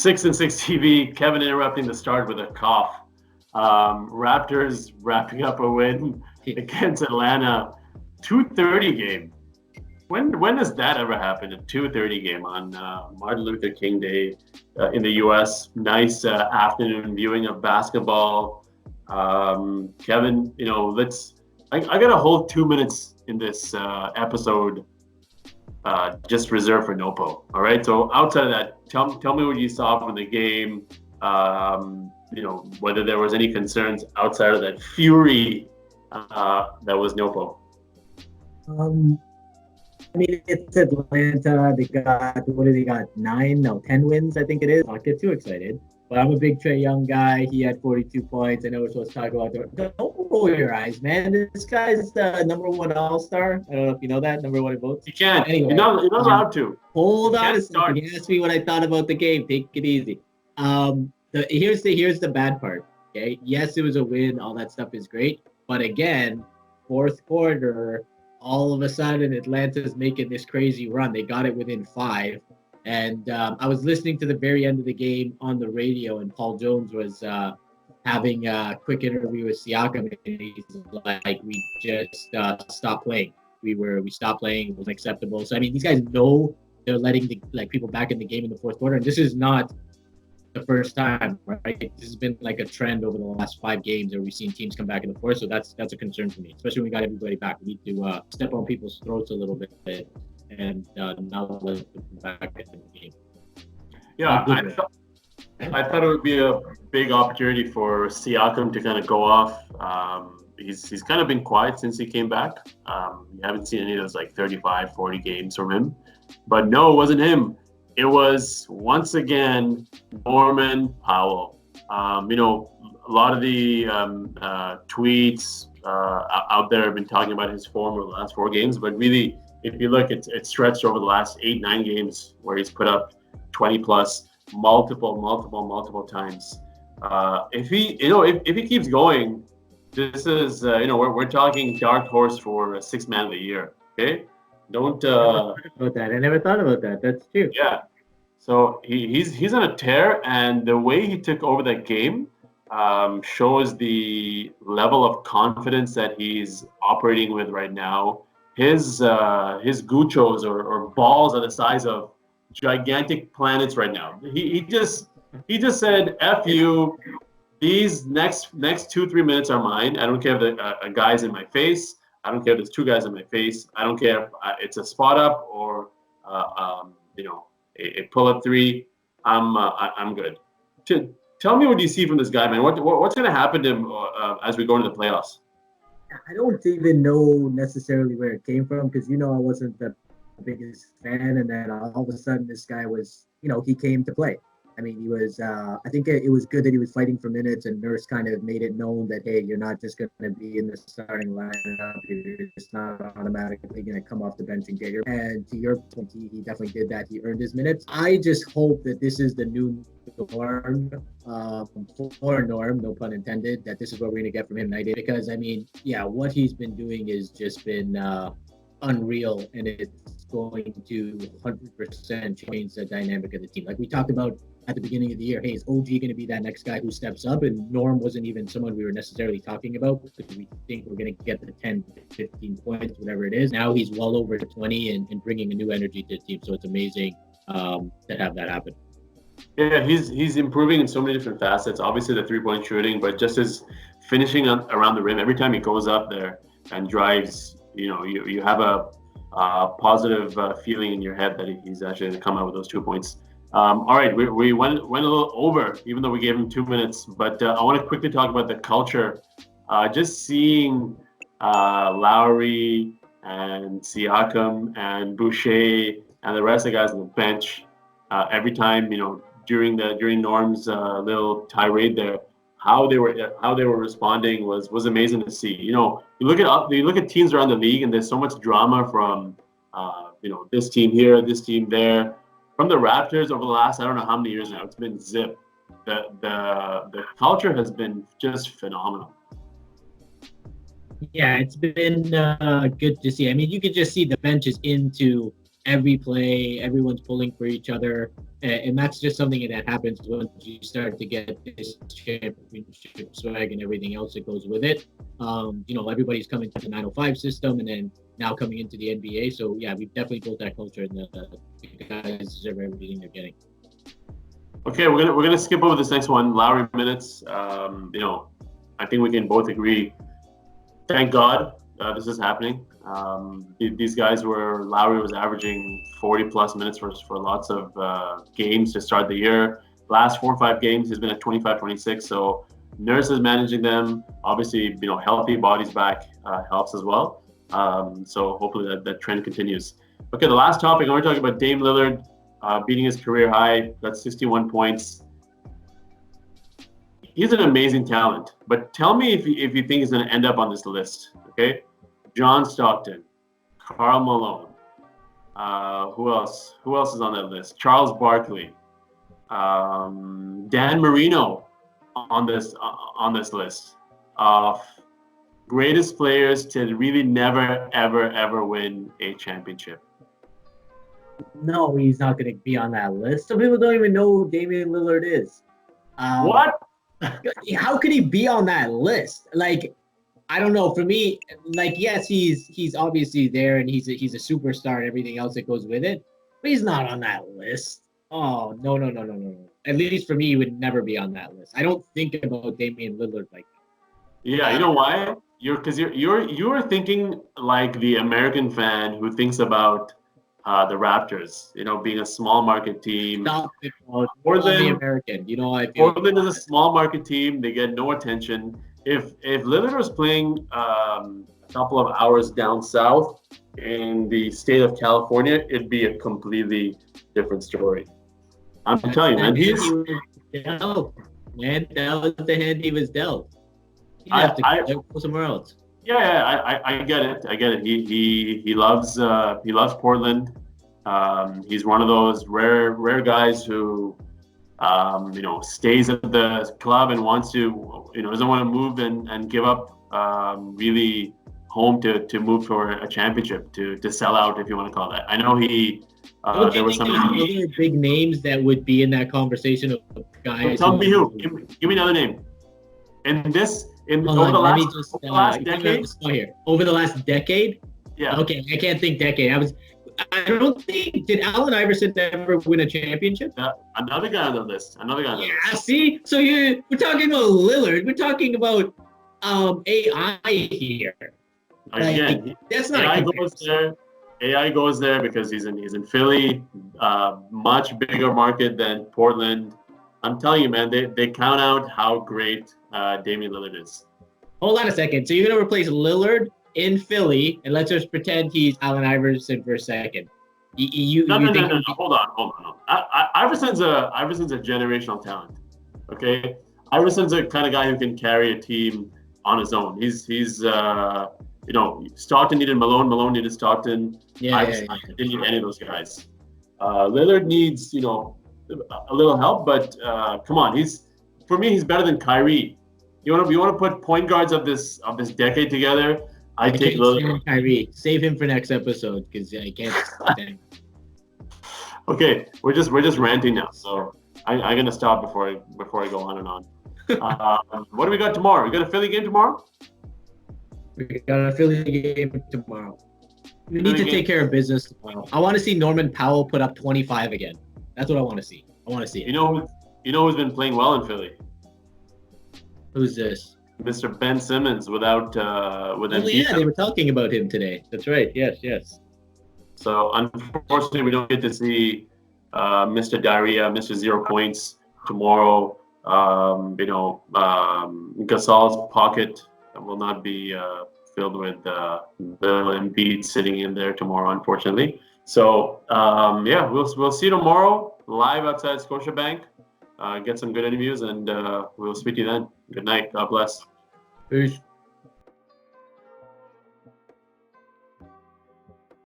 6-6 TV. Kevin interrupting the start with a cough. Raptors wrapping up a win against Atlanta. 2:30 game. When does that ever happen? A 2:30 game on Martin Luther King Day in the U.S. Nice afternoon viewing of basketball. Kevin, I got a whole 2 minutes in this episode just reserved for Nopo. All right. So outside of that, tell me what you saw from the game. Whether there was any concerns outside of that fury that was Nopo. It's Atlanta. They got, what do they got? 10 wins, I think it is. Not get too excited. But I'm a big Trae Young guy. He had 42 points. I know we're supposed to talk about that. Don't roll your eyes, man. This guy's the number one All-Star. I don't know if you know that. Number one in votes. You can't. Anyway, you're not allowed to. Hold on a second. You asked me what I thought about the game. Take it easy. Here's the bad part. Okay. Yes, it was a win. All that stuff is great. But again, fourth quarter, all of a sudden, Atlanta's making this crazy run. They got it within 5. And I was listening to the very end of the game on the radio, and Paul Jones was having a quick interview with Siakam, and he's like, "We just stopped playing. We stopped playing. It was unacceptable." So I mean, these guys know they're letting people back in the game in the fourth quarter, and this is not the first time, right? This has been like a trend over the last 5 games where we've seen teams come back in the fourth. So that's a concern for me, especially when we got everybody back. We need to step on people's throats a little bit and not let them come back in the game. Yeah, I thought it would be a big opportunity for Siakam to kind of go off. He's kind of been quiet since he came back. You haven't seen any of those 35, 40 games from him. But no, it wasn't him. It was, once again, Norman Powell. A lot of the tweets out there have been talking about his form over the last 4 games, but really, if you look, it's stretched over the last 8-9 games where he's put up 20 plus multiple times. If he keeps going, this is we're talking dark horse for 6th man of the year. Okay, don't about that. I never thought about that. That's true. Yeah. So he's on a tear, and the way he took over that game shows the level of confidence that he's operating with right now. His guchos or balls are the size of gigantic planets right now. He just said, "F you. These next 2-3 minutes are mine. I don't care if a guy's in my face. I don't care if there's 2 guys in my face. I don't care if it's a spot up or a pull up 3. I'm good." Tell me what you see from this guy, man. What's going to happen to him as we go into the playoffs? I don't even know necessarily where it came from because, I wasn't the biggest fan. And then all of a sudden this guy was, he came to play. I mean, he was, I think it was good that he was fighting for minutes, and Nurse kind of made it known that, hey, you're not just going to be in the starting lineup. You're just not automatically going to come off the bench and get your, and to your point, he definitely did that. He earned his minutes. I just hope that this is the new norm, for Norm, no pun intended, that this is what we're going to get from him night in. Because, I mean, yeah, what he's been doing has just been unreal, and it's going to 100% change the dynamic of the team. Like we talked about at the beginning of the year, hey, is OG going to be that next guy who steps up? And Norm wasn't even someone we were necessarily talking about because we think we're going to get the 10, 15 points, whatever it is. Now he's well over 20 and bringing a new energy to the team. So it's amazing to have that happen. Yeah, he's improving in so many different facets. Obviously the 3-point shooting, but just his finishing around the rim. Every time he goes up there and drives, you have a positive feeling in your head that he's actually going to come out with those 2 points. All right, we went a little over, even though we gave him 2 minutes. But I want to quickly talk about the culture. Just seeing Lowry and Siakam and Boucher and the rest of the guys on the bench every time, during Norm's little tirade there, how they were responding was amazing to see. You look at teams around the league, and there's so much drama from this team here, this team there. From the Raptors over the last, I don't know how many years now, it's been zip. The culture has been just phenomenal. Yeah, it's been good to see. I mean, you could just see the bench is into every play, everyone's pulling for each other, and that's just something that happens once you start to get this championship swag and everything else that goes with it. Everybody's coming to the 905 system, and then now coming into the NBA. So yeah, we've definitely built that culture, and the guys deserve everything they're getting. Okay, we're gonna skip over this next one, Lowry Minutes. I think we can both agree. Thank God this is happening. These guys Lowry was averaging 40 plus minutes for lots of games to start the year. Last 4 or 5 games, he's been at 25, 26. So Nurse is managing them. Obviously, healthy bodies back helps as well. So hopefully that trend continues. Okay, the last topic, I want to talk about Dame Lillard beating his career high. That's 61 points. He's an amazing talent, but tell me if you think he's going to end up on this list. Okay, John Stockton, Karl Malone. Who else? Who else is on that list? Charles Barkley, Dan Marino on this list of greatest players to really never ever win a championship. No, he's not going to be on that list. Some people don't even know who Damian Lillard is. What? How could he be on that list? Like, I don't know. For me, like, yes, he's obviously there, and he's a superstar and everything else that goes with it, but he's not on that list. Oh, no. At least for me, he would never be on that list. I don't think about Damian Lillard like that. Yeah, you know why? You're thinking like the American fan who thinks about the Raptors, being a small market team. Stop it, Portland, the American. Portland is a small market team. They get no attention. If Lillard was playing a couple of hours down south in the state of California, it'd be a completely different story. I'm telling you, man. That was the hand he was dealt. He'd have to go somewhere else. Yeah, I get it. He loves Portland. He's one of those rare guys who stays at the club and wants to doesn't want to move and give up really home to move for a championship, to sell out, if you want to call that. I know there was some other big names that would be in that conversation of guys. Tell me who. Give me another name. Over the last decade? Over the last decade? Yeah. Okay, I can't think decade. I don't think, did Allen Iverson ever win a championship? Another guy on the list. Yeah, see? So we're talking about Lillard. We're talking about AI here. Again, that's not AI goes there because he's in Philly, much bigger market than Portland. I'm telling you, man, they count out how great Damian Lillard is. Hold on a second. So you're going to replace Lillard in Philly, and let's just pretend he's Allen Iverson for a second. No. Hold on. Iverson's a generational talent. Okay, Iverson's the kind of guy who can carry a team on his own. He's Stockton needed Malone. Malone needed Stockton. Iverson didn't need any of those guys. Lillard needs a little help, but come on, he's better than Kyrie. You want to put point guards of this decade together? I take Lillard. Kyrie. Save him for next episode because I can't stand. Okay, we're just ranting now, so I'm gonna stop before I go on and on. What do we got tomorrow? We got a Philly game tomorrow. We got a Philly game tomorrow. We need to take care of business tomorrow. I want to see Norman Powell put up 25 again. That's what I want to see. I want to see it. You know who's been playing well in Philly? Who's this? Mr. Ben Simmons with yeah, they were talking about him today. That's right. Yes. So unfortunately, we don't get to see Mr. Diarrhea, Mr. 0 points tomorrow. Gasol's pocket will not be filled with Bill Embiid sitting in there tomorrow, unfortunately. So we'll see you tomorrow live outside Scotiabank. Get some good interviews, and we'll speak to you then. Good night. God bless. Peace.